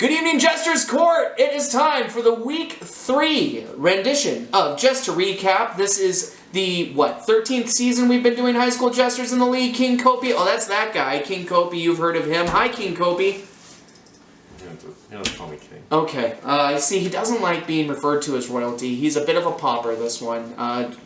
Good evening, Jesters Court! It is time for the Week 3 rendition of Just to Recap. This is the, 13th season we've been doing High School Jesters in the League. King Kopy, oh, that's that guy. King Kopy, you've heard of him. Hi, King Kopy. You don't call me King. Okay, see, he doesn't like being referred to as royalty. He's a bit of a pauper, this one.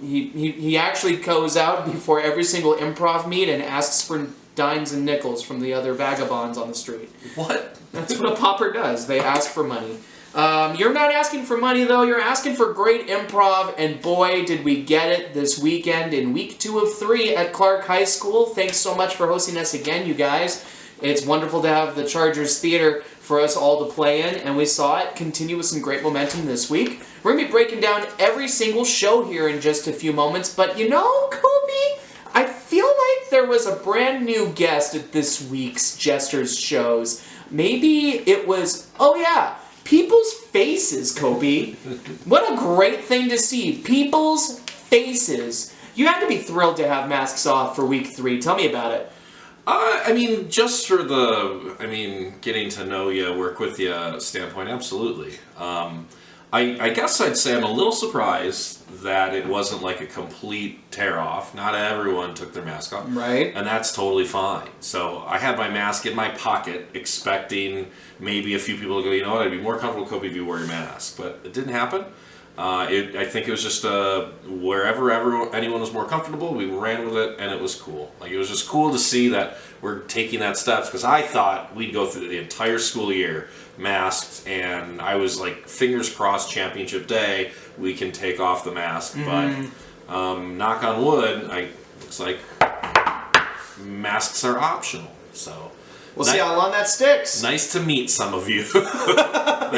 He actually goes out before every single improv meet and asks for dimes and nickels from the other vagabonds on the street. What? That's what a pauper does. They ask for money. You're not asking for money, though. You're asking for great improv, and boy, did we get it this weekend in week 2 of 3 at Clark High School. Thanks so much for hosting us again, you guys. It's wonderful to have the Chargers Theater for us all to play in, and we saw it continue with some great momentum this week. We're going to be breaking down every single show here in just a few moments, but you know, Kopy, I feel like there was a brand new guest at this week's Jesters shows. Maybe it was, oh yeah, people's faces, Kopy. What a great thing to see. People's faces. You had to be thrilled to have masks off for week 3. Tell me about it. Just for the, getting to know you, work with you standpoint, absolutely. I guess I'd say I'm a little surprised that it wasn't like a complete tear-off. Not everyone took their mask off. Right. And that's totally fine. So I had my mask in my pocket, expecting maybe a few people to go, you know what, I'd be more comfortable, Kopy, if you wear your mask. But it didn't happen. I think it was just wherever anyone was more comfortable, we ran with it, and it was cool. Like, it was just cool to see that we're taking that steps, because I thought we'd go through the entire school year masked, and I was like, fingers crossed, championship day, we can take off the mask. Mm-hmm. But knock on wood, looks like masks are optional. So We'll see how long that sticks. Nice to meet some of you.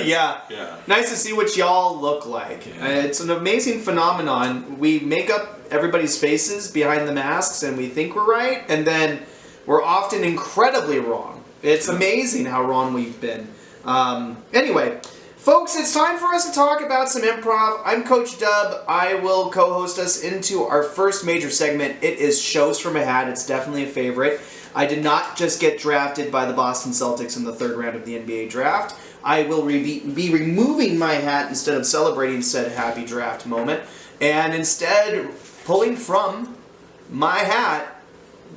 Yeah. Nice to see what y'all look like. Yeah. It's an amazing phenomenon. We make up everybody's faces behind the masks and we think we're right, and then we're often incredibly wrong. It's amazing how wrong we've been. Anyway, folks, it's time for us to talk about some improv. I'm Coach Dub. I will co-host us into our first major segment. It is Shows from a Hat. It's definitely a favorite. I did not just get drafted by the Boston Celtics in the 3rd round of the NBA draft. I will be removing my hat instead of celebrating said happy draft moment, and instead pulling from my hat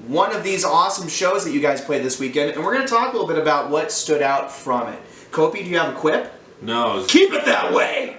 one of these awesome shows that you guys played this weekend, and we're going to talk a little bit about what stood out from it. Kopy, do you have a quip? No. Keep it that way!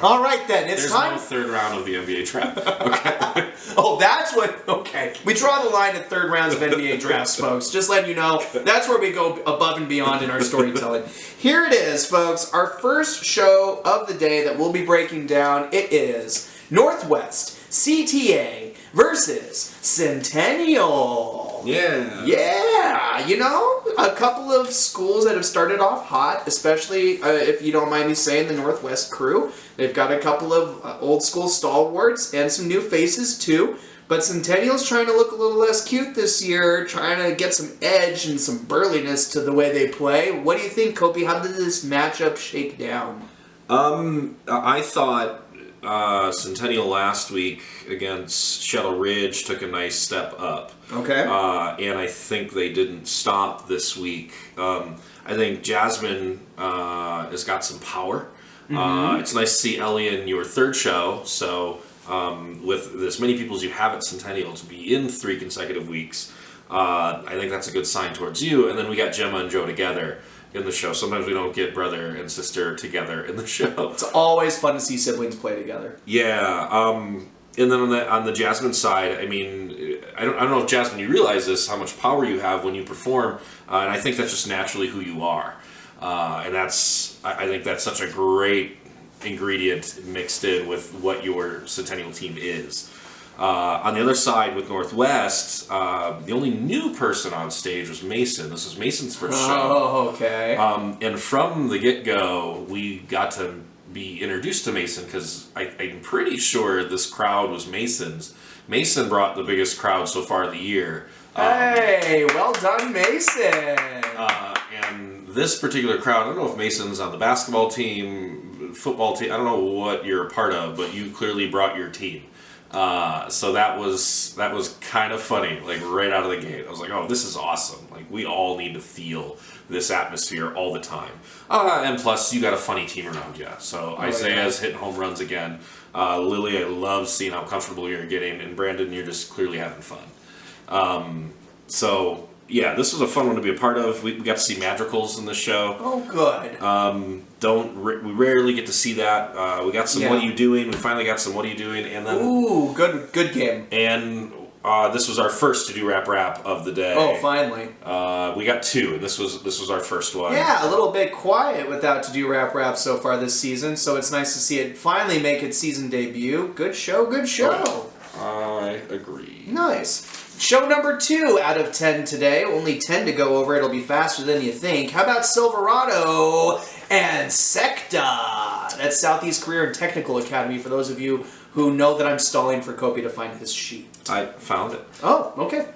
All right, then. It's time. There's no 3rd round of the NBA draft. Okay. Oh, that's what... Okay. We draw the line at 3rd rounds of NBA drafts, folks. Just letting you know, that's where we go above and beyond in our storytelling. Here it is, folks. Our first show of the day that we'll be breaking down. It is Northwest CTA versus Centennial. Yeah, you know, a couple of schools that have started off hot, especially if you don't mind me saying, the Northwest crew. They've got a couple of old school stalwarts and some new faces too. But Centennial's trying to look a little less cute this year, trying to get some edge and some burliness to the way they play. What do you think, Kopy? How did this matchup shake down? I thought Centennial last week against Shuttle Ridge took a nice step up. Okay. And I think they didn't stop this week. I think Jasmine has got some power. Mm-hmm. It's nice to see Ellie in your 3rd show. So with as many people as you have at Centennial to be in 3 consecutive weeks, I think that's a good sign towards you. And then we got Gemma and Joe together in the show. Sometimes we don't get brother and sister together in the show. It's always fun to see siblings play together. Yeah. And then on the Jasmine side, I don't know if Jasmine, you realize this, how much power you have when you perform, and I think that's just naturally who you are. And I think that's such a great ingredient mixed in with what your Centennial team is. On the other side with Northwest, the only new person on stage was Mason. This is Mason's first show. Oh, okay. And from the get-go, we got to be introduced to Mason because I'm pretty sure this crowd was Mason's. Mason brought the biggest crowd so far of the year. Hey, well done, Mason! And this particular crowd, I don't know if Mason's on the basketball team, football team, I don't know what you're a part of, but you clearly brought your team. So that was kind of funny, like right out of the gate. I was like, oh, this is awesome. Like we all need to feel this atmosphere all the time. And plus, you got a funny team around you. So Isaiah's hitting home runs again. Lily, I love seeing how comfortable you're getting. And Brandon, you're just clearly having fun. So yeah, this was a fun one to be a part of. We got to see Madrigals in the show. Oh, good. We rarely get to see that. We got some What Are You Doing? We finally got some What Are You Doing? And then good game. And this was our first to do rap of the day. Oh, finally. We got 2, and this was our first one. Yeah, a little bit quiet without to do rap so far this season, so it's nice to see it finally make its season debut. Good show. Oh, I agree. Nice. Show number 2 out of 10 today. Only 10 to go over. It'll be faster than you think. How about Silverado and Seca? That's Southeast Career and Technical Academy for those of you who know that I'm stalling for Kopy to find his sheet. I found it. Oh, okay.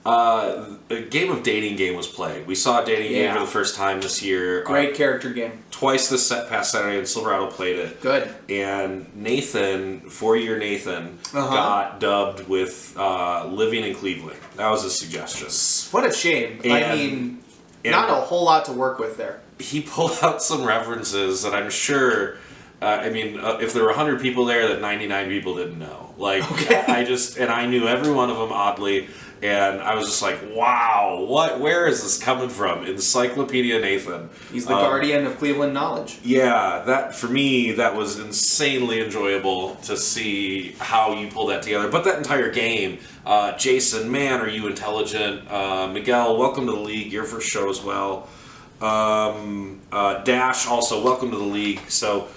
A game of dating game was played. We saw a dating game for the first time this year. Great character game. Twice this past Saturday, and Silverado played it. Good. And Nathan, 4-year Nathan, got dubbed with Living in Cleveland. That was a suggestion. What a shame. And not a whole lot to work with there. He pulled out some references that I'm sure... if there were 100 people there, that 99 people didn't know. I knew every one of them oddly, and I was just like, wow, where is this coming from? Encyclopedia Nathan. He's the guardian of Cleveland knowledge. Yeah, for me, that was insanely enjoyable to see how you pull that together. But that entire game, Jason, man, are you intelligent? Miguel, welcome to the league, your first show as well. Dash, also, welcome to the league. So...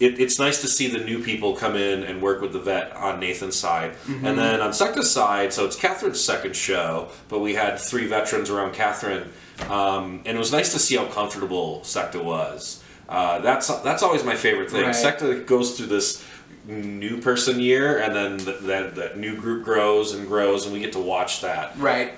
It's nice to see the new people come in and work with the vet on Nathan's side. Mm-hmm. And then on Seca's side, so it's Catherine's second show, but we had 3 veterans around Catherine. And it was nice to see how comfortable Seca was. That's always my favorite thing. Right. Seca goes through this new person year, and then that new group grows, and we get to watch that. Right.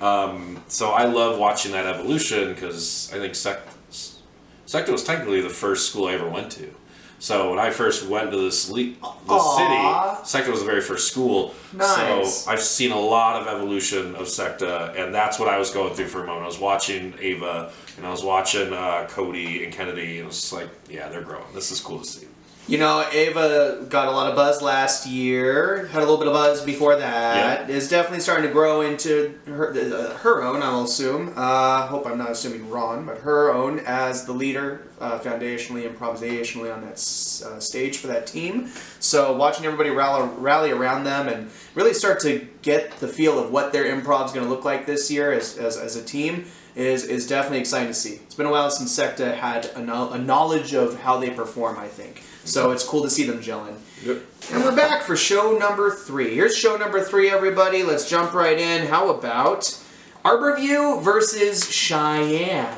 So I love watching that evolution, because I think Seca was technically the first school I ever went to. So when I first went to the city, Seca was the very first school. Nice. So I've seen a lot of evolution of Seca, and that's what I was going through for a moment. I was watching Ava, and I was watching Cody and Kennedy, and it was like, yeah, they're growing. This is cool to see. You know, Ava got a lot of buzz last year, had a little bit of buzz before that, is definitely starting to grow into her own, I'll assume. Hope I'm not assuming Ron, but her own as the leader, foundationally, improvisationally on that stage for that team. So watching everybody rally around them and really start to get the feel of what their improv's going to look like this year as a team is definitely exciting to see. It's been a while since Seca had a knowledge of how they perform, I think. So it's cool to see them gelling. Yep. And we're back for show number 3. Here's show number 3, everybody. Let's jump right in. How about Arbor versus Cheyenne?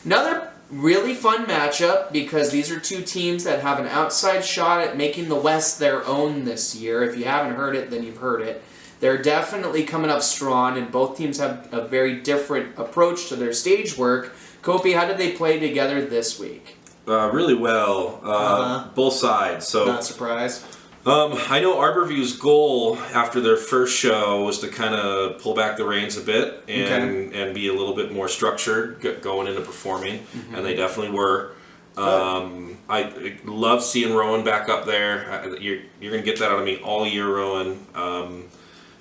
Another really fun matchup, because these are 2 teams that have an outside shot at making the West their own this year. If you haven't heard it, then you've heard it. They're definitely coming up strong, and both teams have a very different approach to their stage work. Kopy, how did they play together this week? Really well, both sides. So not surprised. I know Arborview's goal after their first show was to kind of pull back the reins a bit and be a little bit more structured going into performing, and they definitely were. I love seeing Rowan back up there. You're going to get that out of me all year, Rowan.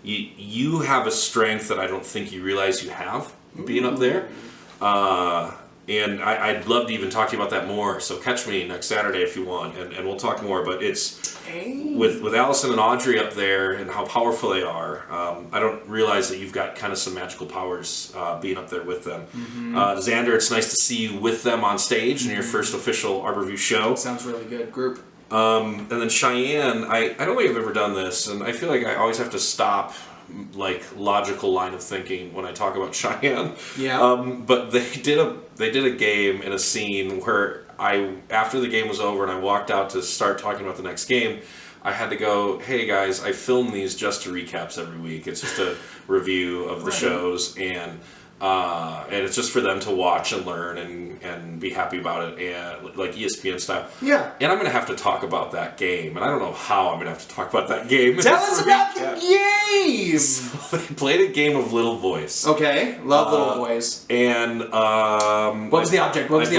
You have a strength that I don't think you realize you have being up there. And I'd love to even talk to you about that more. So catch me next Saturday if you want, and we'll talk more. But it's with Allison and Audrey up there and how powerful they are. I don't realize that you've got kind of some magical powers being up there with them. Xander, it's nice to see you with them on stage in your first official Arborview show. Sounds really good. Group. And then Cheyenne, I don't think I've ever done this, and I feel like I always have to stop logical line of thinking when I talk about Cheyenne. Yeah. But they did a game in a scene where after the game was over and I walked out to start talking about the next game, I had to go, hey guys, I film these just to recaps every week. It's just a review of the shows, and And it's just for them to watch and learn and be happy about it, and like ESPN style. Yeah. And I'm going to have to talk about that game, and I don't know how I'm going to have to talk about that game. Tell us about the game! So they played a game of Little Voice. Okay, love Little Voice. And what was the object? What was the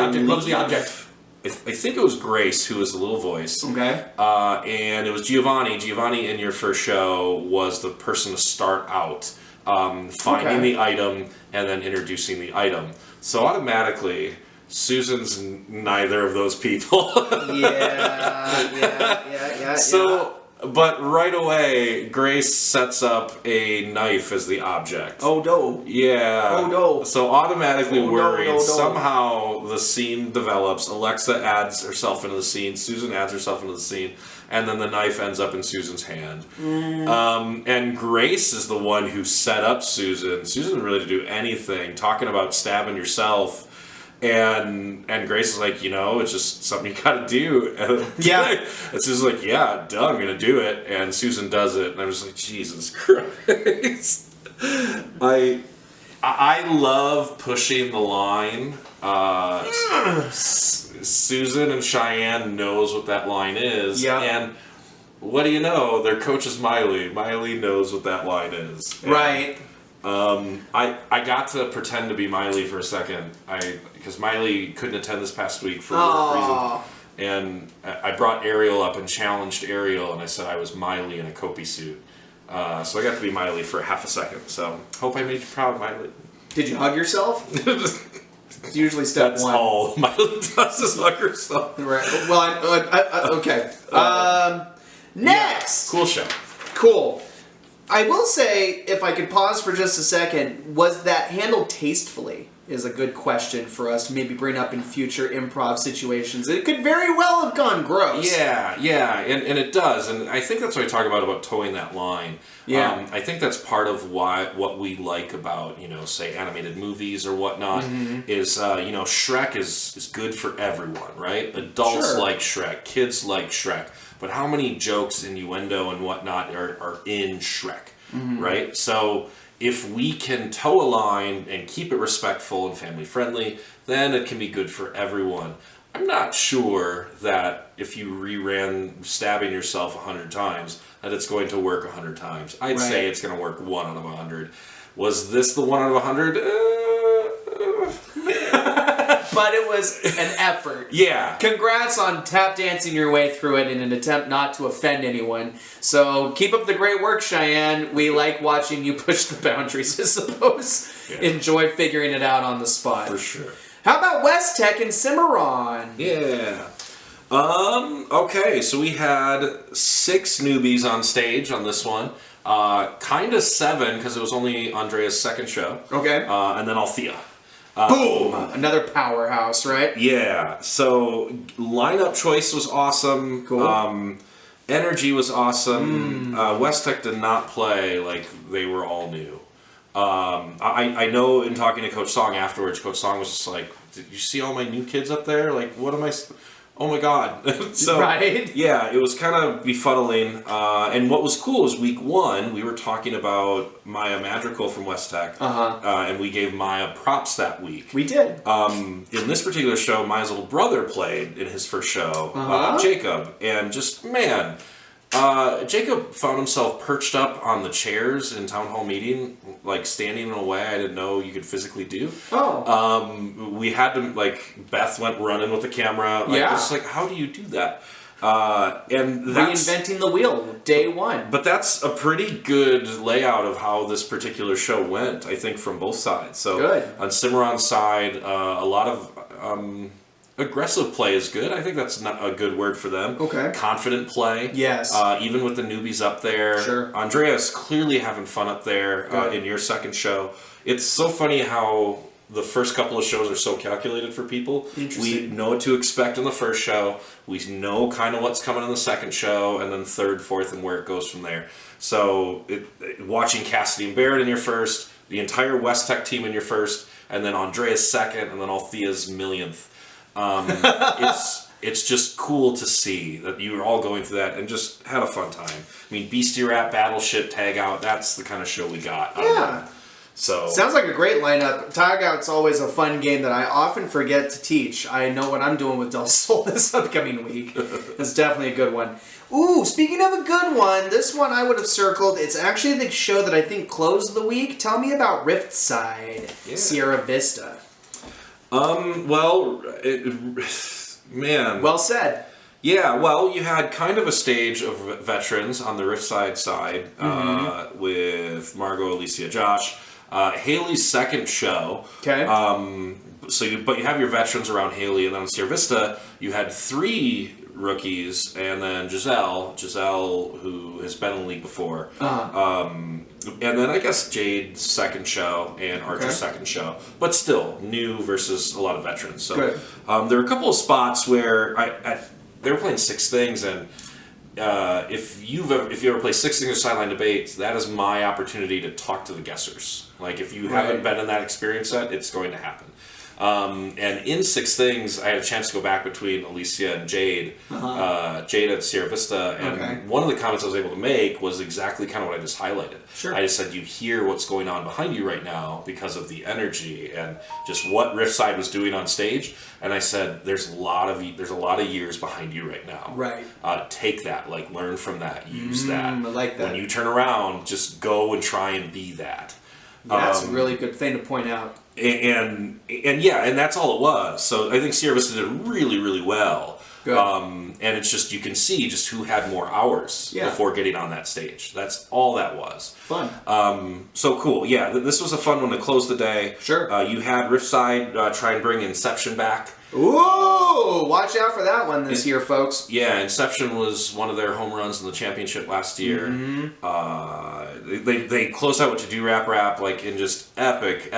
object? I think it was Grace who was the Little Voice. Okay. And it was Giovanni. Giovanni in your first show was the person to start out, finding the item and then introducing the item. So automatically, Susan's neither of those people. Yeah. So, but right away, Grace sets up a knife as the object. Oh no. Yeah. Oh no. So automatically worried. No. Somehow the scene develops. Alexa adds herself into the scene. Susan adds herself into the scene. And then the knife ends up in Susan's hand. And Grace is the one who set up Susan. Susan didn't really do anything. Talking about stabbing yourself. And Grace is like, it's just something you gotta do. And Susan's like, yeah, duh, I'm gonna do it. And Susan does it. And I'm just like, Jesus Christ. I love pushing the line. Susan and Cheyenne knows what that line is. Yeah. And what do you know? Their coach is Miley. Miley knows what that line is. And, right. I got to pretend to be Miley for a second. Because Miley couldn't attend this past week for work reasons. And I brought Ariel up and challenged Ariel, and I said I was Miley in a Kopy suit. So I got to be Miley for half a second. So hope I made you proud, Miley. Did you hug yourself? It's usually step That's one. That's all Miley does is hug herself. Right. Well, okay. Next. Cool show. Cool. I will say, if I could pause for just a second, was that handled tastefully? Is a good question for us to maybe bring up in future improv situations. It could very well have gone gross. Yeah, and it does, and I think that's what I talk about towing that line. Yeah. I think that's part of what we like about, say animated movies or whatnot, is, Shrek is good for everyone, right? Adults like Shrek, kids like Shrek, but how many jokes, innuendo, and whatnot are in Shrek, right? So if we can toe a line and keep it respectful and family friendly, then it can be good for everyone. I'm not sure that if you reran stabbing yourself 100 times, that it's going to work 100 times. I'd say it's going to work 1 out of 100. Was this the 1 out of 100? But it was an effort. Yeah. Congrats on tap dancing your way through it in an attempt not to offend anyone. So keep up the great work, Cheyenne. We like watching you push the boundaries, I suppose. Yeah. Enjoy figuring it out on the spot. For sure. How about West Tech and Cimarron? Yeah. Okay, so we had 6 newbies on stage on this one. Kind of 7, because it was only Andrea's second show. Okay. And then Althea. Boom! Another powerhouse, right? Yeah. So lineup choice was awesome. Cool. Energy was awesome. West Tech did not play like they were all new. I know in talking to Coach Song afterwards, Coach Song was just like, "Did you see all my new kids up there? Like, what am I? Oh my God!" So right. Yeah, it was kind of befuddling. And what was cool was week 1 we were talking about Maya Madrigal from West Tech, and we gave Maya props that week. We did. In this particular show, Maya's little brother played in his first show, Jacob, and just man. Jacob found himself perched up on the chairs in town hall meeting, like standing in a way I didn't know you could physically do. We had to, Beth went running with the camera. It's like, how do you do that? And that's reinventing the wheel, day 1. But that's a pretty good layout of how this particular show went, I think, from both sides. So good. On Cimarron's side, a lot of aggressive play is good. I think that's not a good word for them. Okay. Confident play. Yes. Even with the newbies up there. Sure. Andrea's clearly having fun up there in your second show. It's so funny how the first couple of shows are so calculated for people. We know what to expect in the first show. We know kind of what's coming in the second show, and then third, fourth, and where it goes from there. So watching Cassidy and Barrett in your first, the entire West Tech team in your first, and then Andrea's second, and then Althea's millionth. It's just cool to see that you were all going through that and just had a fun time. I mean, Beastie Rap, Battleship, Tag Out, that's the kind of show we got. Yeah. So sounds like a great lineup. Tag Out's always a fun game that I often forget to teach. I know what I'm doing with Del Sol this upcoming week. It's definitely a good one. Ooh, speaking of a good one, this one I would have circled. It's actually the show that I think closed the week. Tell me about Riftside, Sierra Vista. Man. Well said. Yeah, well, you had kind of a stage of veterans on the Riftside side with Margot, Alicia, Josh. Haley's second show. Okay. But you have your veterans around Haley, and then on Sierra Vista, you had 3 rookies, and then Giselle, who has been in the league before. And then I guess Jade's second show and Archer's second show, but still new versus a lot of veterans. So there were a couple of spots where they were playing 6 things, and if you ever play 6 things or sideline debates, that is my opportunity to talk to the guessers. Like if you haven't been in that experience yet, it's going to happen. And in 6 things, I had a chance to go back between Alicia and Jade. Jade at Sierra Vista, and one of the comments I was able to make was exactly kind of what I just highlighted. Sure. I just said, you hear what's going on behind you right now because of the energy and just what Riftside was doing on stage. And I said, there's a lot of years behind you right now. Right. Take that, like learn from that, use that. I like that. When you turn around, just go and try and be that. That's a really good thing to point out. And that's all it was. So I think Sierra Vista did really, really well. Good. And it's just, you can see just who had more hours before getting on that stage. That's all that was. Fun. So cool. Yeah, this was a fun one to close the day. Sure. You had Riftside try and bring Inception back. Ooh, watch out for that one this year, folks. Yeah, Inception was one of their home runs in the championship last year. They closed out with To Do Rap, like in just epic.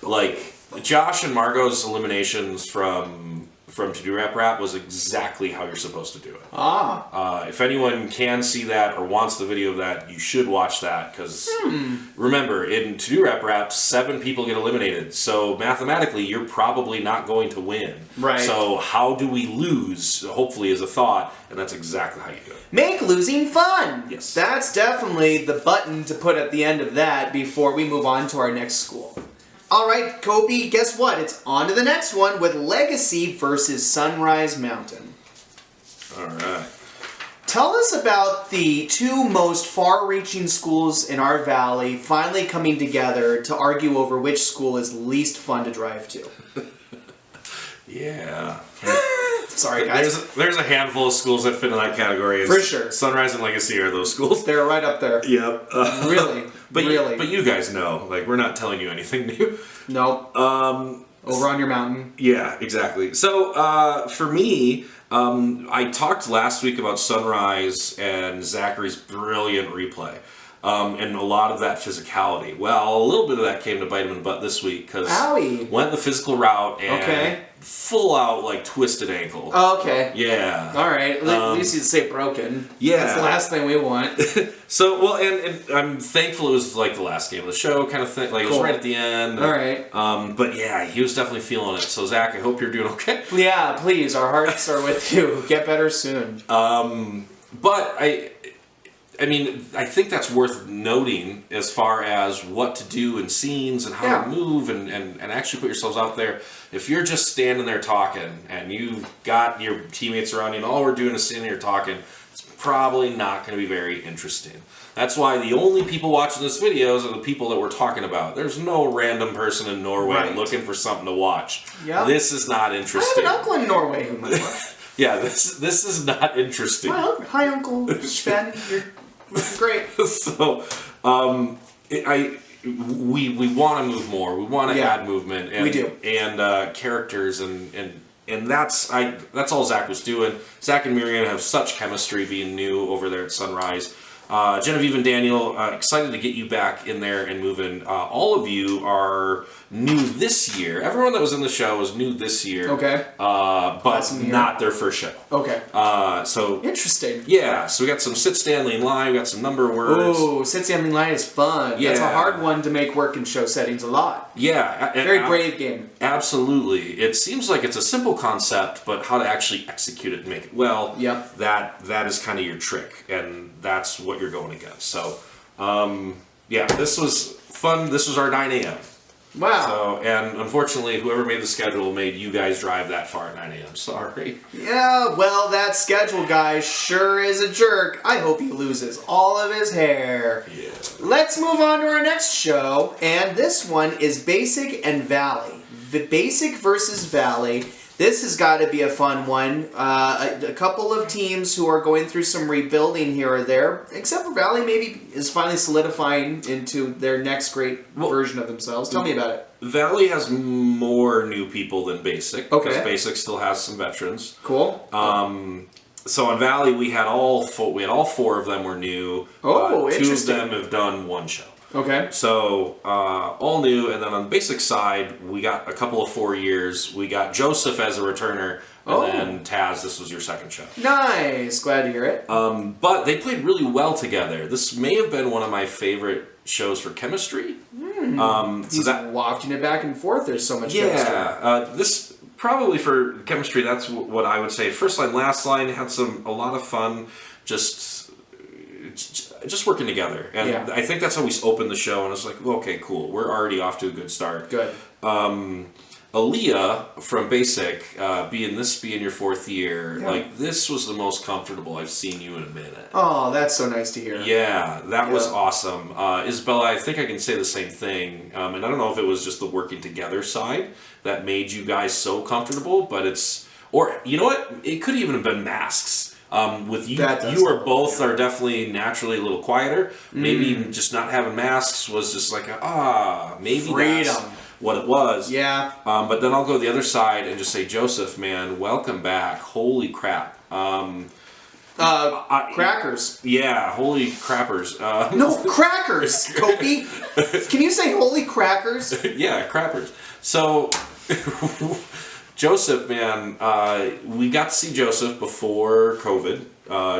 Like Josh and Margot's eliminations from To Do Rap was exactly how you're supposed to do it. If anyone can see that or wants the video of that, you should watch that, because remember, in To Do Rap, 7 people get eliminated, so mathematically you're probably not going to win. Right. So how do we lose, hopefully, is a thought, and that's exactly how you do it. Make losing fun! Yes. That's definitely the button to put at the end of that before we move on to our next school. Alright, Kopy, guess what? It's on to the next one with Legacy versus Sunrise Mountain. Alright. Tell us about the 2 most far-reaching schools in our valley finally coming together to argue over which school is least fun to drive to. Yeah. Sorry, guys. There's a handful of schools that fit in that category. For sure. Sunrise and Legacy are those schools. They're right up there. Yep. Really. Really. But you guys know, like, we're not telling you anything new. Nope. Over on your mountain. Yeah, exactly. So, for me, I talked last week about Sunrise and Zachary's brilliant replay. And a lot of that physicality. Well, a little bit of that came to bite him in the butt this week, because went the physical route and full out, like, twisted ankle. Oh, okay. Yeah. All right. At least you'd say broken. Yeah. That's the last thing we want. So, well, and I'm thankful it was, like, the last game of the show kind of thing. Like, it was right at the end. All right. But, yeah, he was definitely feeling it. So, Zach, I hope you're doing okay. Yeah, please. Our hearts are with you. Get better soon. But I mean, I think that's worth noting as far as what to do in scenes and how to move and actually put yourselves out there. If you're just standing there talking and you've got your teammates around you and all we're doing is standing here talking, it's probably not going to be very interesting. That's why the only people watching this videos are the people that we're talking about. There's no random person in Norway looking for something to watch. Yep. This is not interesting. I have an uncle in Norway who might watch. Yeah, this is not interesting. Hi, Uncle Sven. You're great. So, we want to move more. We want to add movement. And, we do. And characters and that's all Zach was doing. Zach and Miriam have such chemistry being new over there at Sunrise. Genevieve and Daniel, excited to get you back in there and moving. All of you are new this year. Everyone that was in the show was new this year. Okay. But not their first show. Okay. So interesting. Yeah. So we got some sit, stand, lean, lie. We got some number words. Oh, sit, stand, lean, lie is fun. Yeah. That's a hard one to make work in show settings a lot. Yeah. Very brave game. Absolutely. It seems like it's a simple concept, but how to actually execute it and make it well. Yep. That is kind of your trick, and that's what you're going against. So, yeah, this was fun. This was our 9 a.m. Wow. So, and unfortunately, whoever made the schedule made you guys drive that far at 9 a.m. Sorry. Yeah, well, that schedule guy sure is a jerk. I hope he loses all of his hair. Yeah. Let's move on to our next show, and this one is Basic and Valley. The Basic versus Valley. This has got to be a fun one. A couple of teams who are going through some rebuilding here or there, except for Valley maybe is finally solidifying into their next great version of themselves. Tell me about it. Valley has more new people than Basic. Okay. Because Basic still has some veterans. Cool. So on Valley, we had all four of them were new. Oh, two interesting. of them have done one show. Okay. So, all new, and then on the Basic side, we got a couple of 4 years. We got Joseph as a returner, and then Taz, this was your second show. Nice. Glad to hear it. But they played really well together. This may have been one of my favorite shows for chemistry. He's wafting it back and forth. There's so much chemistry. Yeah, this probably for chemistry, that's what I would say. First line, last line had a lot of fun, just working together. And Yeah. I think that's how we opened the show, and it's like, okay, cool. We're already off to a good start. Good. Aaliyah from Basic, being your fourth year, Yeah. like this was the most comfortable I've seen you in a minute. Oh, that's so nice to hear. Yeah, that was awesome. Isabella, I think I can say the same thing. And I don't know if it was just the working together side that made you guys so comfortable, but or you know what? It could even have been masks. With you, you are both are definitely naturally a little quieter. Maybe just not having masks was just like, maybe freedom. That's what it was. Yeah. But then I'll go the other side and just say, Joseph, man, welcome back. Holy crap. Crackers. Yeah, holy crappers. No, crackers, Kopy. Can you say holy crackers? Yeah, crappers. So, Joseph, man, we got to see Joseph before COVID.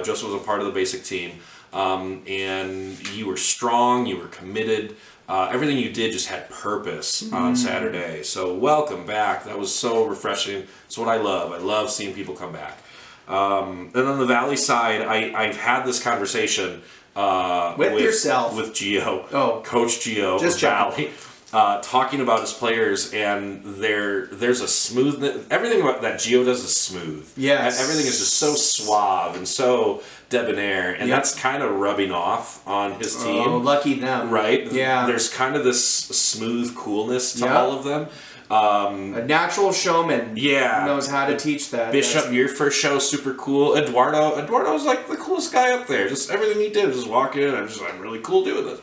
Joseph was a part of the Basic team. And you were strong, you were committed. Everything you did just had purpose on Saturday. So welcome back. That was so refreshing. It's what I love. I love seeing people come back. And on the Valley side, I've had this conversation with yourself, with Gio, Coach Gio, just Valley, talking about his players, and there's a smoothness. Everything about that Gio does is smooth. Yes, everything is just so suave and so debonair, and that's kind of rubbing off on his team. Oh, lucky them. Right? Yeah. There's kind of this smooth coolness to all of them. A natural showman knows how to teach that. Bishop, your first show, super cool. Eduardo's like the coolest guy up there. Just everything he did, just walk in. I'm really cool doing this.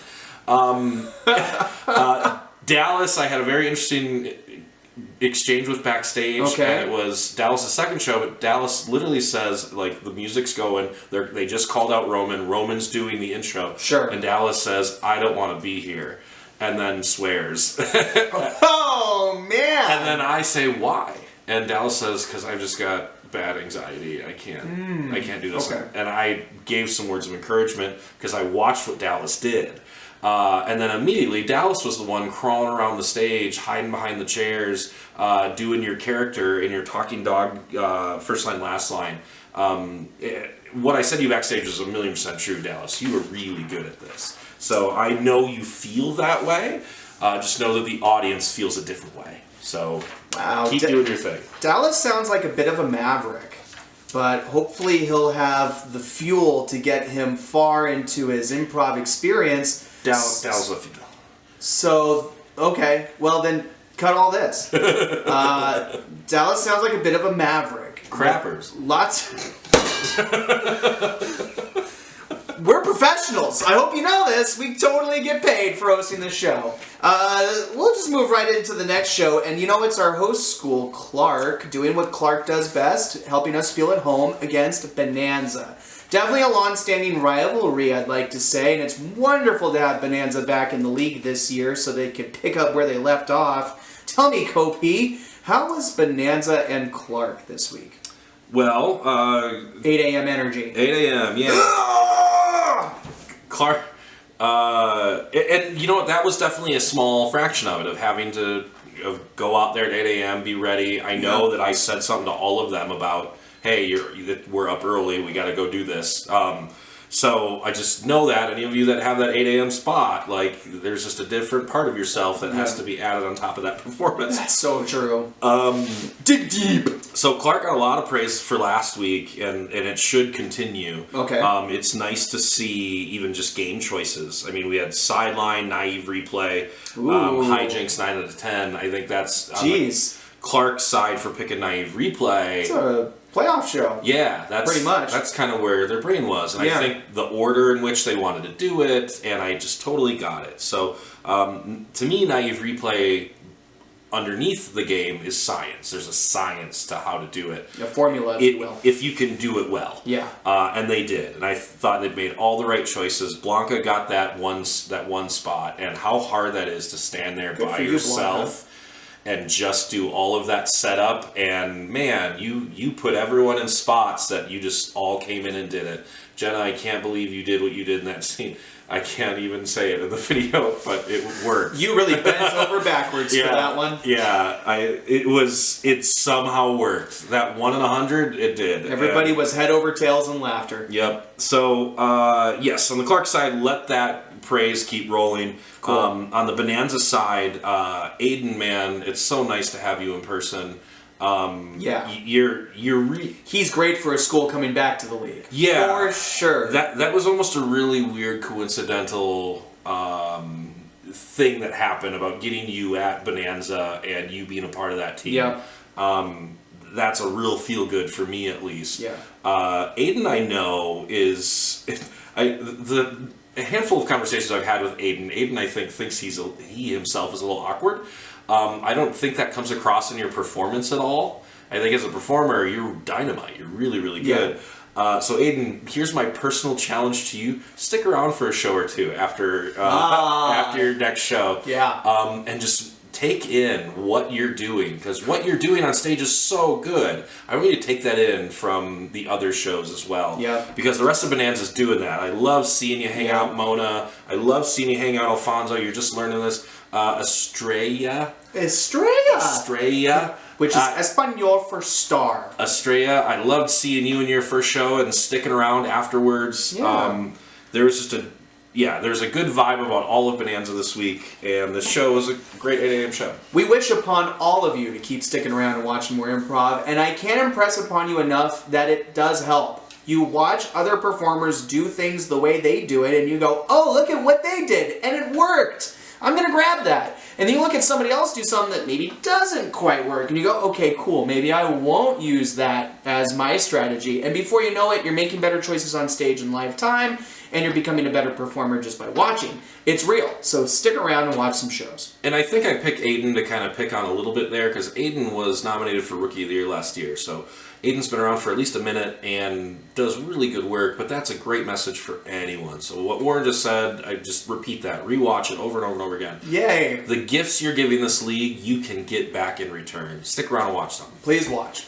Dallas, I had a very interesting exchange with backstage. Okay. And it was Dallas' second show, but Dallas literally says, like, the music's going. They just called out Roman. Roman's doing the intro. Sure. And Dallas says, I don't want to be here. And then swears. Oh, man. And then I say, why? And Dallas says, because I've just got bad anxiety. I can't do this. Okay. And I gave some words of encouragement because I watched what Dallas did. And then immediately, Dallas was the one crawling around the stage, hiding behind the chairs, doing your character in your talking dog first line, last line. What I said to you backstage was 1,000,000% true, Dallas. You were really good at this. So I know you feel that way. Just know that the audience feels a different way. So keep doing your thing. Dallas sounds like a bit of a maverick, but hopefully he'll have the fuel to get him far into his improv experience. Dallas left you. So, okay, well then cut all this. Dallas sounds like a bit of a maverick. Crappers. Lots. We're professionals. I hope you know this. We totally get paid for hosting this show. We'll just move right into the next show. And you know, it's our host school, Clark, doing what Clark does best, helping us feel at home against Bonanza. Definitely a long-standing rivalry, I'd like to say, and it's wonderful to have Bonanza back in the league this year so they could pick up where they left off. Tell me, Kopy, how was Bonanza and Clark this week? Well, 8 a.m. energy. 8 a.m., yeah. Clark, and you know what, that was definitely a small fraction of it, of having to go out there at 8 a.m., be ready. I know that I said something to all of them about, hey, we're up early, we got to go do this. So I just know that any of you that have that 8 a.m. spot, like there's just a different part of yourself that has to be added on top of that performance. That's so true. Dig deep. So Clark got a lot of praise for last week, and it should continue. Okay. It's nice to see even just game choices. I mean, we had sideline, naive replay, hijinks 9 out of 10. I think that's Clark's side for picking naive replay. It's a playoff show. Yeah, that's pretty much. That's kind of where their brain was, and I think the order in which they wanted to do it, and I just totally got it. So to me, naive replay underneath the game is science. There's a science to how to do it. A formula, if you will. If you can do it well. Yeah. And they did, and I thought they'd made all the right choices. Blanca got that one spot, and how hard that is to stand there by yourself. And just do all of that setup, and man, you put everyone in spots that you just all came in and did it. Jenna, I can't believe you did what you did in that scene. I can't even say it in the video, but it worked. You really bent over backwards for that one. Yeah, it somehow worked. That 1 in 100, it did. Everybody was head over tails in laughter. Yep. So yes, on the Clark side, let that praise keep rolling. Cool. On the Bonanza side, Aiden, man, it's so nice to have you in person. He's great for a school coming back to the league. Yeah, for sure. That was almost a really weird coincidental thing that happened about getting you at Bonanza and you being a part of that team. Yeah. That's a real feel good for me, at least. Yeah. Aiden, I know, is a handful of conversations I've had with Aiden. Aiden, I think, thinks he himself is a little awkward. I don't think that comes across in your performance at all. I think as a performer, you're dynamite. You're really, really good. So Aiden, here's my personal challenge to you. Stick around for a show or two after your next show. Yeah. And just take in what you're doing, because what you're doing on stage is so good. I want you to take that in from the other shows as well. Yeah. Because the rest of Bonanza's doing that. I love seeing you hang out, Mona. I love seeing you hang out, Alfonso. You're just learning this. Estrella. Which is Espanol for star. Estrella, I loved seeing you in your first show and sticking around afterwards. Yeah. There was just there's a good vibe about all of Bonanza this week, and the show was a great 8 a.m. show. We wish upon all of you to keep sticking around and watching more improv, and I can't impress upon you enough that it does help. You watch other performers do things the way they do it, and you go, oh, look at what they did, and it worked. I'm going to grab that. And then you look at somebody else do something that maybe doesn't quite work, and you go, okay, cool, maybe I won't use that as my strategy. And before you know it, you're making better choices on stage in live time, and you're becoming a better performer just by watching. It's real, so stick around and watch some shows. And I think I picked Aiden to kind of pick on a little bit there, because Aiden was nominated for Rookie of the Year last year, so Aiden's been around for at least a minute and does really good work, but that's a great message for anyone. So what Warren just said, I just repeat that. Rewatch it over and over and over again. Yay! The gifts you're giving this league, you can get back in return. Stick around and watch them. Please watch.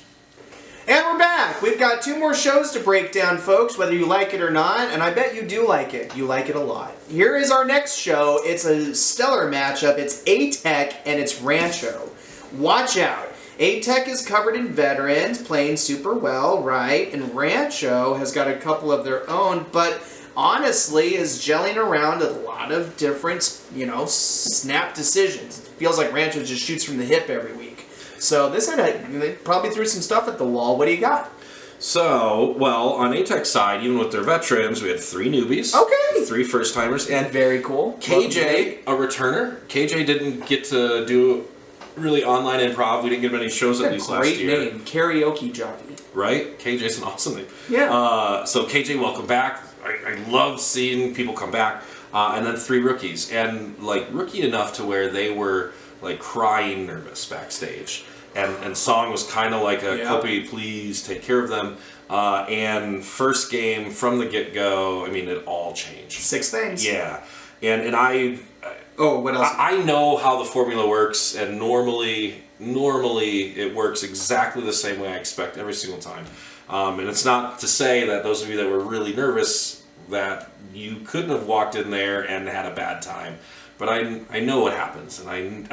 And we're back. We've got 2 more shows to break down, folks, whether you like it or not, and I bet you do like it. You like it a lot. Here is our next show. It's a stellar matchup. It's A-Tech and it's Rancho. Watch out. A-Tech is covered in veterans, playing super well, right? And Rancho has got a couple of their own, but honestly is gelling around a lot of different, snap decisions. It feels like Rancho just shoots from the hip every week. So they probably threw some stuff at the wall. What do you got? So, well, on A-Tech's side, even with their veterans, we had 3 newbies. Okay. 3 first-timers. And very cool. KJ, a returner. KJ didn't get to do really online improv. We didn't get many shows at least last year. Great name. Karaoke jockey. Right? KJ's an awesome name. Yeah. So KJ, welcome back. I love seeing people come back. And then 3 rookies. And, rookie enough to where they were, crying nervous backstage. And Song was kind of like a Kopy, please take care of them. And first game from the get-go, it all changed. 6 things. Yeah. And I... Oh, what else? I know how the formula works, and normally it works exactly the same way I expect every single time. And it's not to say that those of you that were really nervous that you couldn't have walked in there and had a bad time. but I know what happens, and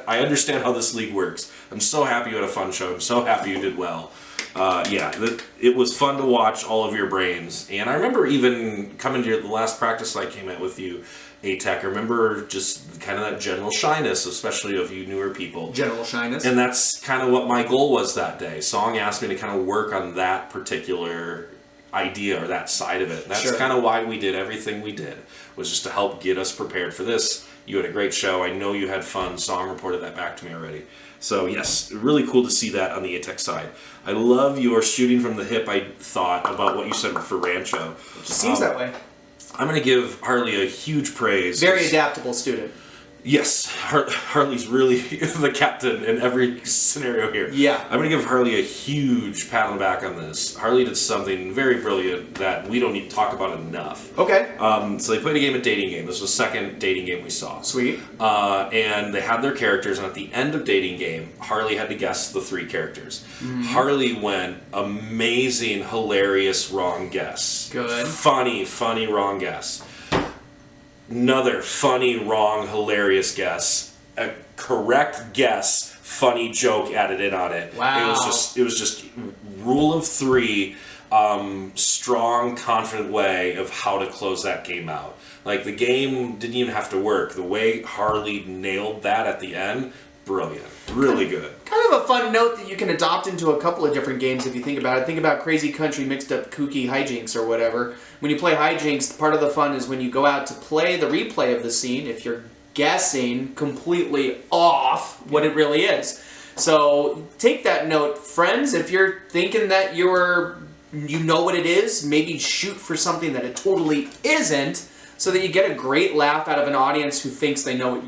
I understand how this league works. I'm so happy you had a fun show. I'm so happy you did well. It was fun to watch all of your brains, and I remember even coming to the last practice I came at with you, A-Tech. I remember just kind of that general shyness, especially of you newer people. General shyness. And that's kind of what my goal was that day. Song asked me to kind of work on that particular idea or that side of it. That's kind of why we did everything we did, was just to help get us prepared for this. You had a great show. I know you had fun. Song reported that back to me already. So yes, really cool to see that on the A-Tech side. I love your shooting from the hip, I thought, about what you said for Rancho. It just seems that way. I'm going to give Harley a huge praise. Very adaptable student. Yes, Harley's really the captain in every scenario here. Yeah. I'm going to give Harley a huge pat on the back on this. Harley did something very brilliant that we don't need to talk about enough. Okay. So they played a game, a dating game. This was the second dating game we saw. Sweet. And they had their characters, and at the end of dating game, Harley had to guess the 3 characters. Mm-hmm. Harley went amazing, hilarious, wrong guess. Good. Funny, wrong guess. Another funny, wrong, hilarious guess. A correct guess, funny joke added in on it. Wow. It was just rule of 3, strong, confident way of how to close that game out. Like, the game didn't even have to work. The way Harley nailed that at the end, brilliant. Really good. Kind of a fun note that you can adopt into a couple of different games if you think about it. Think about Crazy Country mixed up kooky hijinks or whatever. When you play hijinks, part of the fun is when you go out to play the replay of the scene, if you're guessing completely off what it really is. So take that note, friends. If you're thinking that you know what it is, maybe shoot for something that it totally isn't, so that you get a great laugh out of an audience who thinks they know what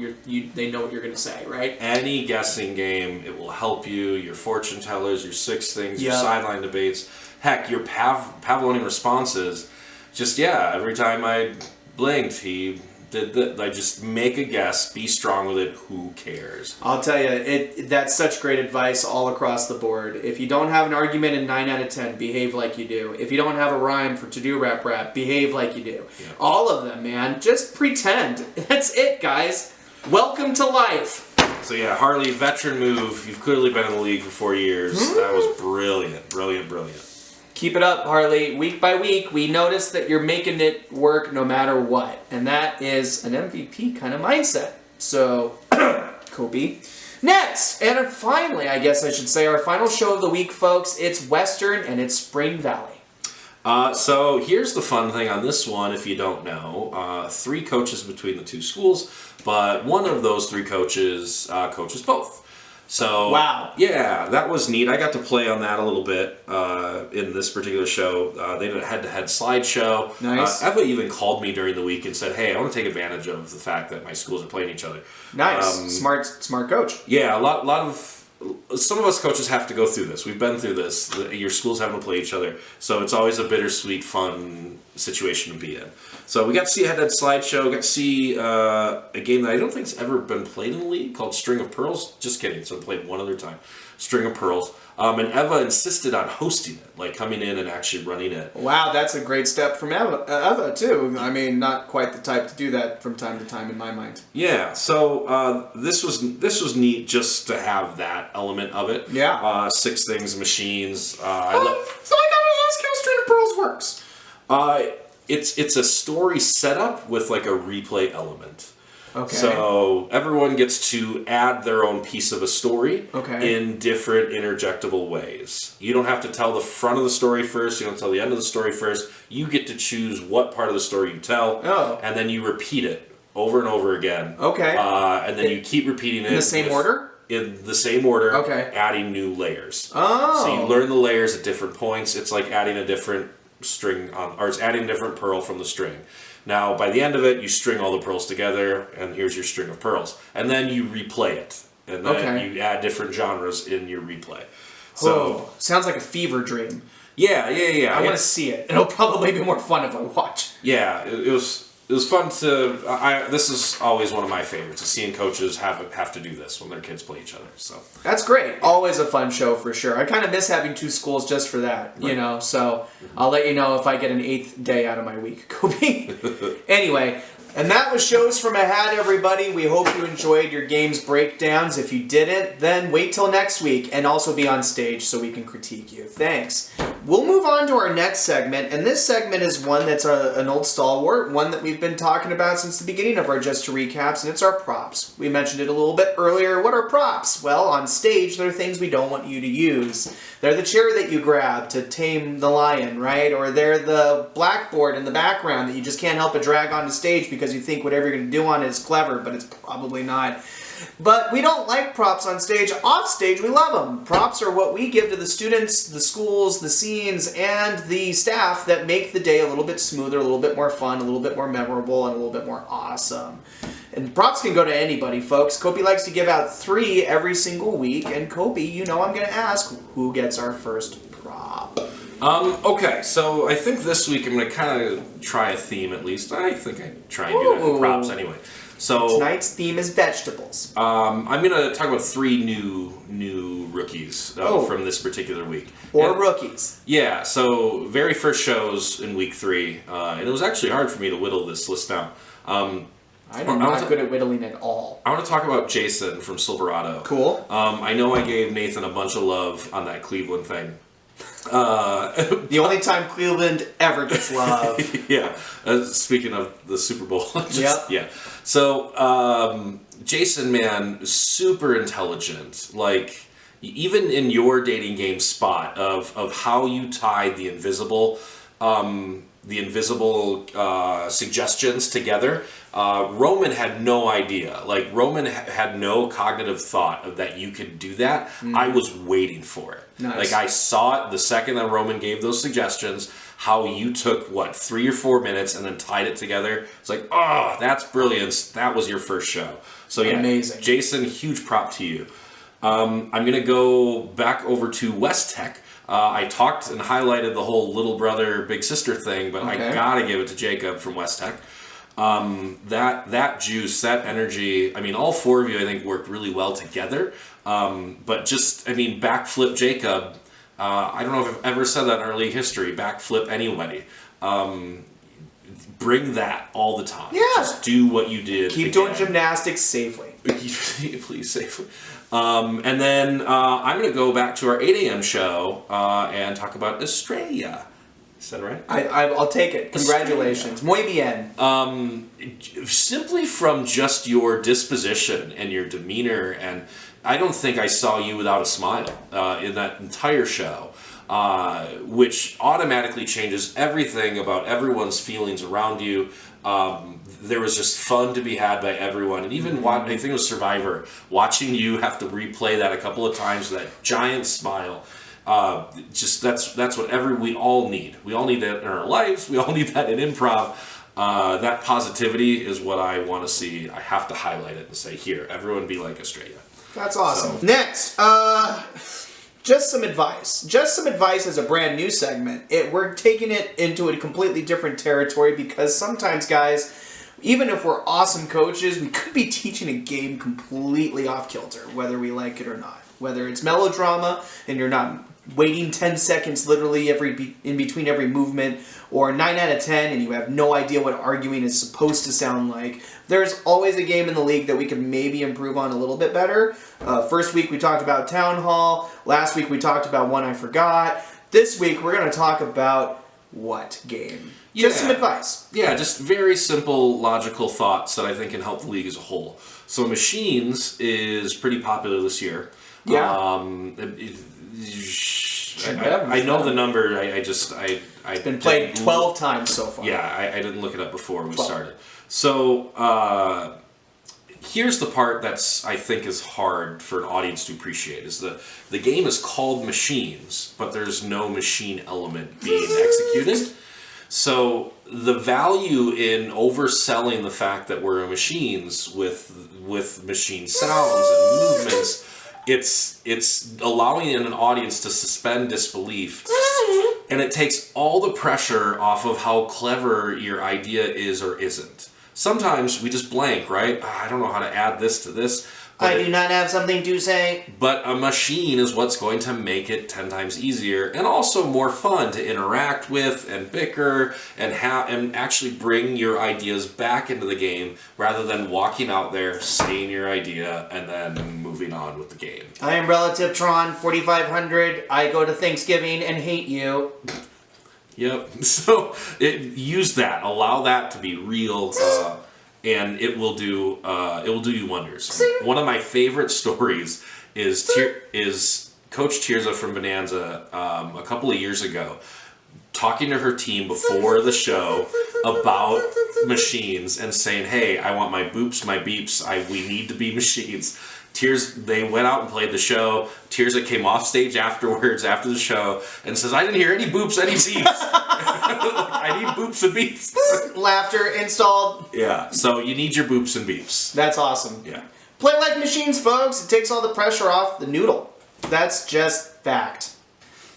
they know what you're going to say, right? Any guessing game, it will help you. Your fortune tellers, your 6 things, your sideline debates. Heck, your Pavlonian responses. Just, every time I blinked, he did that. I just make a guess, be strong with it, who cares? I'll tell you, that's such great advice all across the board. If you don't have an argument in 9 out of 10, behave like you do. If you don't have a rhyme for to-do rap, behave like you do. Yeah. All of them, man. Just pretend. That's it, guys. Welcome to life. So Harley, veteran move. You've clearly been in the league for 4 years. That was brilliant. Brilliant. Keep it up, Harley. Week by week, we notice that you're making it work no matter what. And that is an MVP kind of mindset. So, Kopy. Next, and finally, I guess I should say, our final show of the week, folks. It's Western and it's Spring Valley. So here's the fun thing on this one, if you don't know. 3 coaches between the 2 schools, but one of those 3 coaches coaches both. So, wow. Yeah, that was neat. I got to play on that a little bit in this particular show. They did a head-to-head slideshow. Nice. Eva even called me during the week and said, hey, I want to take advantage of the fact that my schools are playing each other. Nice. Smart coach. Yeah, a lot of... Some of us coaches have to go through this. We've been through this. Your schools having to play each other. So it's always a bittersweet, fun situation to be in. So we got to see a head-to-head slideshow. Got to see a game that I don't think has ever been played in the league called String of Pearls. Just kidding. So I played one other time. String of Pearls. And Eva insisted on hosting it, like coming in and actually running it. Wow, that's a great step from Eva too. I mean, not quite the type to do that from time to time in my mind. Yeah, so this was neat just to have that element of it. Yeah. 6 things, machines. So I gotta ask how String of Pearls works. It's a story setup with like a replay element. Okay. So everyone gets to add their own piece of a story okay. in different interjectable ways. You don't have to tell the front of the story first. You don't tell the end of the story first. You get to choose what part of the story you tell, and then you repeat it over and over again. Okay. And then you keep repeating it. In the same order? In the same order, okay. Adding new layers. Oh. So you learn the layers at different points. It's like adding a different string on, or it's adding a different pearl from the string. Now, by the end of it, you string all the pearls together, and here's your string of pearls. And then you replay it. And then you add different genres in your replay. So sounds like a fever dream. Yeah. I want to see it. It'll probably be more fun if I watch. Yeah, it was fun to... this is always one of my favorites, is seeing coaches have to do this when their kids play each other. So that's great. Always a fun show for sure. I kind of miss having 2 schools just for that, you know. So I'll let you know if I get an 8th day out of my week, Kopy. Anyway, And that was Shows from a Hat, everybody. We hope you enjoyed your game's breakdowns. If you didn't, then wait till next week and also be on stage so we can critique you. Thanks. We'll move on to our next segment, and this segment is one that's an old stalwart, one that we've been talking about since the beginning of our Just to Recaps, and it's our props. We mentioned it a little bit earlier. What are props? Well, on stage, they're things we don't want you to use. They're the chair that you grab to tame the lion, right? Or they're the blackboard in the background that you just can't help but drag onto stage because you think whatever you're going to do on it is clever, but it's probably not. But we don't like props on stage. Off stage, we love them. Props are what we give to the students, the schools, the scenes, and the staff that make the day a little bit smoother, a little bit more fun, a little bit more memorable, and a little bit more awesome. And props can go to anybody, folks. Kopy likes to give out 3 every single week. And Kopy, you know I'm going to ask, who gets our first prop? Okay, so I think this week I'm going to kind of try a theme at least. I think I try and do that in props anyway. So tonight's theme is vegetables. I'm going to talk about 3 new rookies from this particular week. Rookies. Yeah, so very first shows in week 3, and it was actually hard for me to whittle this list down. I'm not good at whittling at all. I want to talk about Jason from Silverado. Cool. I know I gave Nathan a bunch of love on that Cleveland thing. The only time Cleveland ever gets love. Yeah. Speaking of the Super Bowl. Yep. Yeah. So, Jason, man, super intelligent. Like, even in your dating game spot of how you tied the invisible suggestions together, Roman had no idea. Like, Roman had no cognitive thought of that you could do that. I was waiting for it. Nice. Like, I saw it the second that Roman gave those suggestions, how you took, 3 or 4 minutes and then tied it together. It's like, oh, that's brilliance. That was your first show. So, yeah, amazing. Jason, huge prop to you. I'm going to go back over to West Tech. I talked and highlighted the whole little brother, big sister thing, but I gotta give it to Jacob from West Tech. That juice, that energy, I mean, all 4 of you, I think, worked really well together. But just, I mean, backflip Jacob, I don't know if I've ever said that in early history, backflip anybody. Bring that all the time. Yeah. Just do what you did. Keep doing gymnastics safely. Please, safely. And then I'm going to go back to our 8 a.m. show and talk about Estrella. Is that right? I'll take it. Congratulations. Muy bien. Simply from just your disposition and your demeanor, and I don't think I saw you without a smile in that entire show, which automatically changes everything about everyone's feelings around you. There was just fun to be had by everyone, and even I think it was Survivor, watching you have to replay that a couple of times with that giant smile. Just that's what we all need. We all need that in our lives. We all need that in improv. That positivity is what I want to see. I have to highlight it and say, here, everyone be like Estrella. That's awesome. So. Next, just some advice. Just some advice as a brand new segment. We're taking it into a completely different territory because sometimes, guys, even if we're awesome coaches, we could be teaching a game completely off kilter, whether we like it or not. Whether it's melodrama and you're not waiting 10 seconds literally in between every movement, or 9 out of 10 and you have no idea what arguing is supposed to sound like. There's always a game in the league that we could maybe improve on a little bit better. First week we talked about Town Hall. Last week we talked about One I Forgot. This week we're going to talk about what game? Just some advice. Yeah, just very simple, logical thoughts that I think can help the league as a whole. So Machines is pretty popular this year. Yeah. I know the number. It's been played 12 times so far. Yeah, I didn't look it up before we started. So here's the part that's I think is hard for an audience to appreciate: is the game is called Machines, but there's no machine element being executed. So the value in overselling the fact that we're machines with machine sounds and movements. It's allowing an audience to suspend disbelief, and it takes all the pressure off of how clever your idea is or isn't. Sometimes we just blank, right? I don't know how to add this to this, I do not have something to say. But a machine is what's going to make it 10 times easier and also more fun to interact with and bicker and actually bring your ideas back into the game rather than walking out there, saying your idea, and then moving on with the game. I am Relative Tron 4500. I go to Thanksgiving and hate you. Yep. So use that. Allow that to be real. And it will do you wonders. One of my favorite stories is Coach Tirza from Bonanza a couple of years ago, talking to her team before the show about machines and saying, "Hey, I want my boops, my beeps. We need to be machines." They went out and played the show. Tirza came off stage afterwards, after the show, and says, "I didn't hear any boops, any beeps. I need boops and beeps." Laughter installed. Yeah, so you need your boops and beeps. That's awesome. Yeah. Play like machines, folks. It takes all the pressure off the noodle. That's just fact.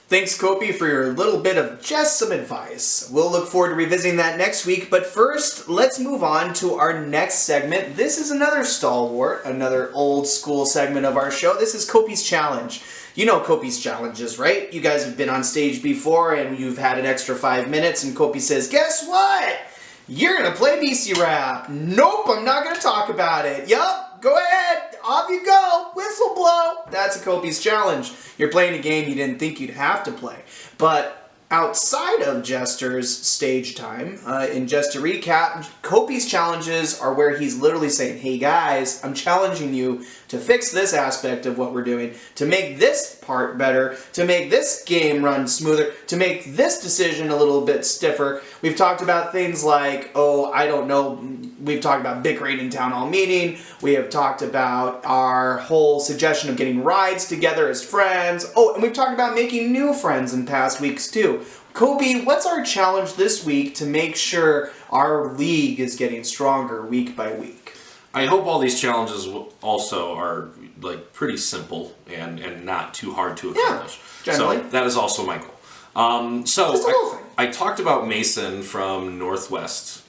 Thanks, Kopy, for your little bit of just some advice. We'll look forward to revisiting that next week, but first, let's move on to our next segment. This is another stalwart, another old school segment of our show. This is Kopy's Challenge. You know Kopy's challenges, right? You guys have been on stage before and you've had an extra 5 minutes and Kopy says, "Guess what? You're gonna play BC Rap." Nope, I'm not gonna talk about it. Yup, go ahead. Off you go. Whistle blow. That's a Kopy's Challenge. You're playing a game you didn't think you'd have to play. But outside of Jesters stage time, in just to recap, Kopy's challenges are where he's literally saying, "Hey guys, I'm challenging you to fix this aspect of what we're doing, to make this part better, to make this game run smoother, to make this decision a little bit stiffer." We've talked about things like, we've talked about bickering in town hall meeting. We have talked about our whole suggestion of getting rides together as friends. Oh, and we've talked about making new friends in past weeks too. Kopy, what's our challenge this week to make sure our league is getting stronger week by week? I hope all these challenges also are like pretty simple and not too hard to accomplish. Yeah, generally. So that is also my goal. Just a little thing. I talked about Mason from Northwest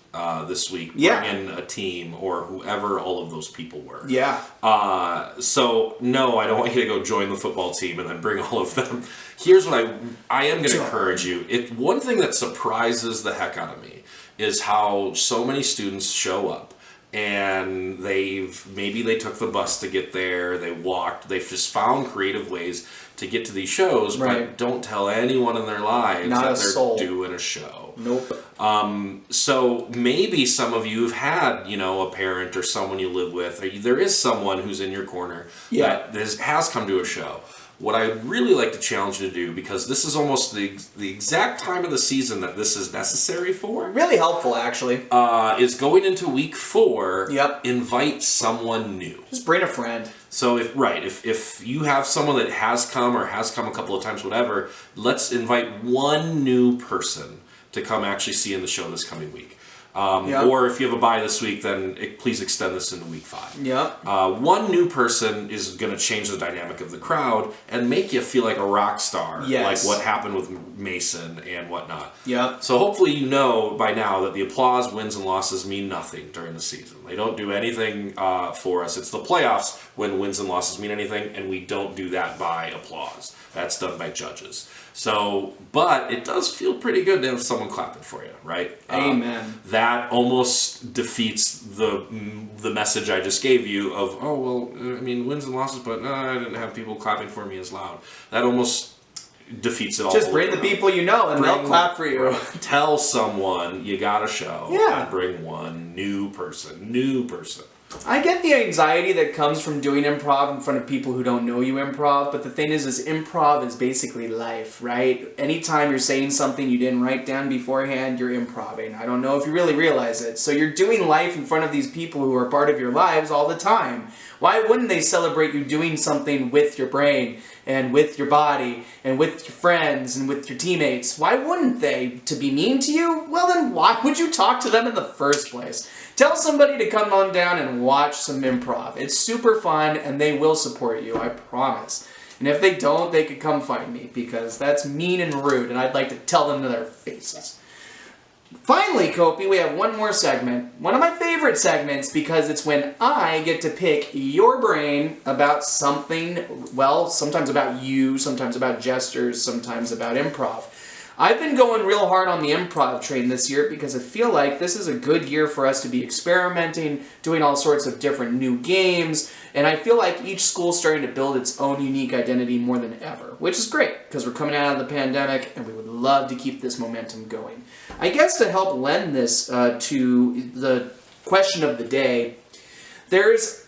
this week, bringing a team or whoever all of those people were. Yeah. So no, I don't want you to go join the football team and then bring all of them. Here's what I am going to encourage you. One thing that surprises the heck out of me is how so many students show up and maybe they took the bus to get there, they walked, they've just found creative ways to get to these shows, but don't tell anyone in their lives that they're doing a show. Nope. So maybe some of you have had, a parent or someone you live with, or there is someone who's in your corner that has come to a show. What I'd really like to challenge you to do, because this is almost the exact time of the season that this is necessary for. Really helpful, actually. Is going into week 4, Yep. invite someone new. Just bring a friend. So if you have someone that has come or has come a couple of times, whatever, let's invite one new person to come actually see in the show this coming week. Or if you have a bye this week, then please extend this into week 5. Yep. One new person is going to change the dynamic of the crowd and make you feel like a rock star, like what happened with Mason and whatnot. Yep. So hopefully you know by now that the applause, wins, and losses mean nothing during the season. They don't do anything for us. It's the playoffs when wins and losses mean anything, and we don't do that by applause. That's done by judges. So, but it does feel pretty good to have someone clapping for you, right? Amen. That almost defeats the message I just gave you of, wins and losses, but no, I didn't have people clapping for me as loud. That almost defeats it all. Just bring the people you know and they'll clap for you. Tell someone you got a show. Yeah. And bring one new person. I get the anxiety that comes from doing improv in front of people who don't know you improv, but the thing is improv is basically life, right? Anytime you're saying something you didn't write down beforehand, you're improving. I don't know if you really realize it. So you're doing life in front of these people who are part of your lives all the time. Why wouldn't they celebrate you doing something with your brain and with your body and with your friends and with your teammates? Why wouldn't they? To be mean to you? Well, then why would you talk to them in the first place? Tell somebody to come on down and watch some improv. It's super fun and they will support you, I promise. And if they don't, they could come find me because that's mean and rude and I'd like to tell them to their faces. Finally, Kopy, we have one more segment. One of my favorite segments because it's when I get to pick your brain about something, well, sometimes about you, sometimes about Jesters, sometimes about improv. I've been going real hard on the improv train this year because I feel like this is a good year for us to be experimenting, doing all sorts of different new games, and I feel like each school's starting to build its own unique identity more than ever, which is great because we're coming out of the pandemic and we would love to keep this momentum going. I guess to help lend this to the question of the day,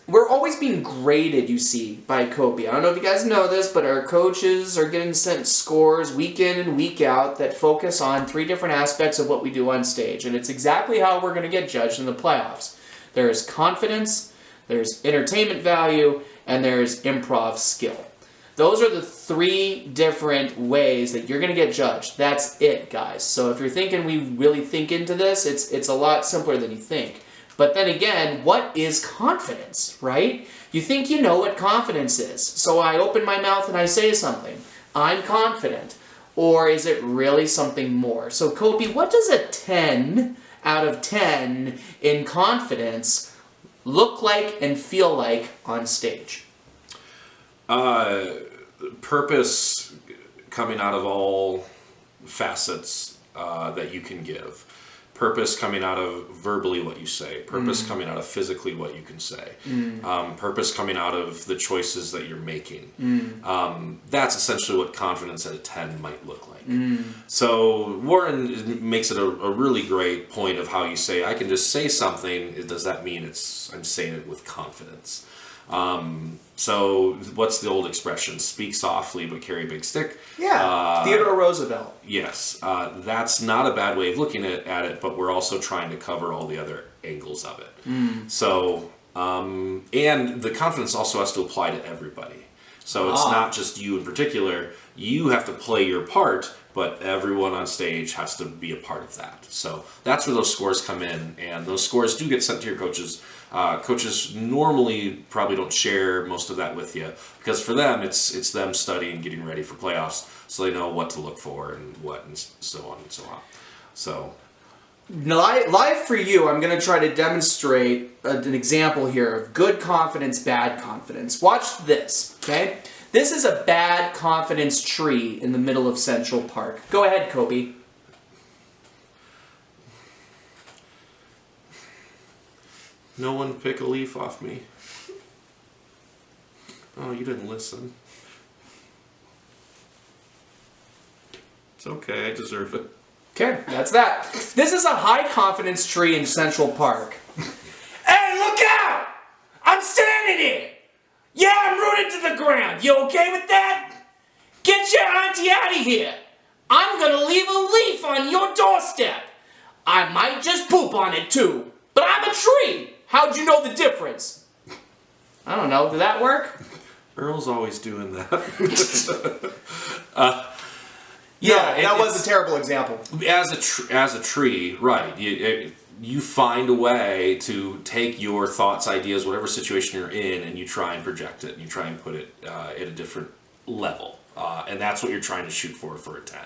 we're always being graded, you see, by Kopy. I don't know if you guys know this, but our coaches are getting sent scores week in and week out that focus on 3 different aspects of what we do on stage. And it's exactly how we're going to get judged in the playoffs. There's confidence, there's entertainment value, and there's improv skill. Those are the 3 different ways that you're going to get judged. That's it, guys. So if you're thinking we really think into this, it's a lot simpler than you think. But then again, what is confidence, right? You think you know what confidence is. So I open my mouth and I say something. I'm confident. Or is it really something more? So Kopy, what does a 10 out of 10 in confidence look like and feel like on stage? Purpose coming out of all facets that you can give. Purpose coming out of verbally what you say. Purpose coming out of physically what you can say. Purpose coming out of the choices that you're making. That's essentially what confidence at a 10 might look like. So Warren makes it a really great point of how you say, I can just say something. Does that mean I'm saying it with confidence? So what's the old expression? Speak softly but carry a big stick. Yeah, Theodore Roosevelt. Yes, that's not a bad way of looking at it, but we're also trying to cover all the other angles of it. So, and the confidence also has to apply to everybody. So it's not just you in particular. You have to play your part, but everyone on stage has to be a part of that. So that's where those scores come in, and those scores do get sent to your coaches. Coaches normally probably don't share most of that with you because for them it's them studying, getting ready for playoffs, so they know what to look for and what and so on and so on. So live for you, I'm going to try to demonstrate an example here of good confidence, bad confidence. Watch this, okay? This is a bad confidence tree in the middle of Central Park. Go ahead, Kopy. No one pick a leaf off me. Oh, you didn't listen. It's okay, I deserve it. Okay, that's that. This is a high confidence tree in Central Park. Hey, look out! I'm standing here! Yeah, I'm rooted to the ground. You okay with that? Get your auntie out of here. I'm gonna leave a leaf on your doorstep. I might just poop on it too, but I'm a tree. How'd you know the difference? I don't know. Did that work? Earl's always doing that. That was a terrible example. As a tree, right? You find a way to take your thoughts, ideas, whatever situation you're in, and you try and project it. And you try and put it at a different level, and that's what you're trying to shoot for a 10.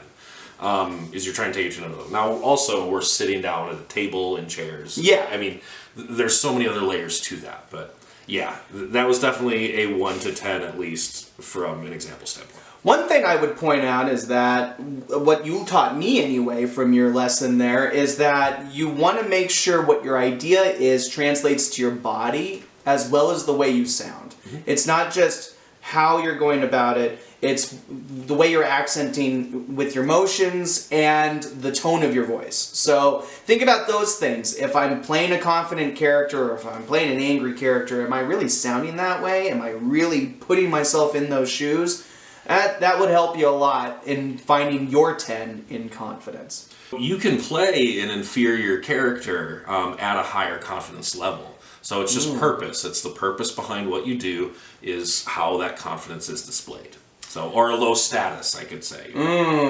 Is you're trying to take it to another level. Now, also, we're sitting down at a table and chairs. Yeah. I mean, there's so many other layers to that, but yeah, that was definitely a 1 to 10 at least from an example standpoint. One thing I would point out is that what you taught me anyway from your lesson there is that you want to make sure what your idea is translates to your body as well as the way you sound. It's not just how you're going about it, it's the way you're accenting with your motions and the tone of your voice. So think about those things. If I'm playing a confident character or if I'm playing an angry character, am I really sounding that way? Am I really putting myself in those shoes? That would help you a lot in finding your 10 in confidence. You can play an inferior character at a higher confidence level. So it's just purpose. It's the purpose behind what you do is how that confidence is displayed. So, or a low status, I could say.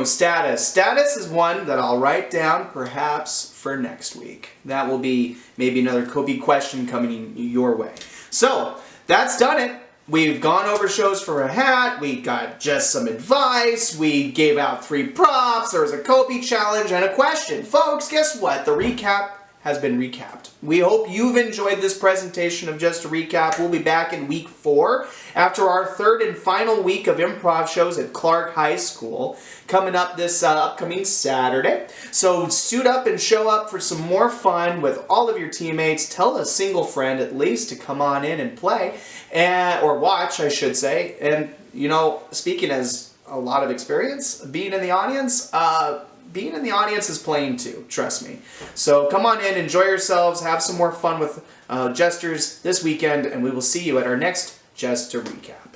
Status. Status is one that I'll write down perhaps for next week. That will be maybe another Kopy question coming your way. So, that's done it. We've gone over shows for a hat, we got just some advice, we gave out 3 props, there was a Kopy challenge, and a question. Folks, guess what? The recap has been recapped. We hope you've enjoyed this presentation of Just a Recap. We'll be back in week 4 after our 3rd and final week of improv shows at Clark High School coming up this upcoming Saturday. So suit up and show up for some more fun with all of your teammates. Tell a single friend at least to come on in and play, or watch, I should say. And, you know, speaking as a lot of experience, being in the audience is playing too, trust me. So come on in, enjoy yourselves, have some more fun with Jesters this weekend, and we will see you at our next Just to Recap.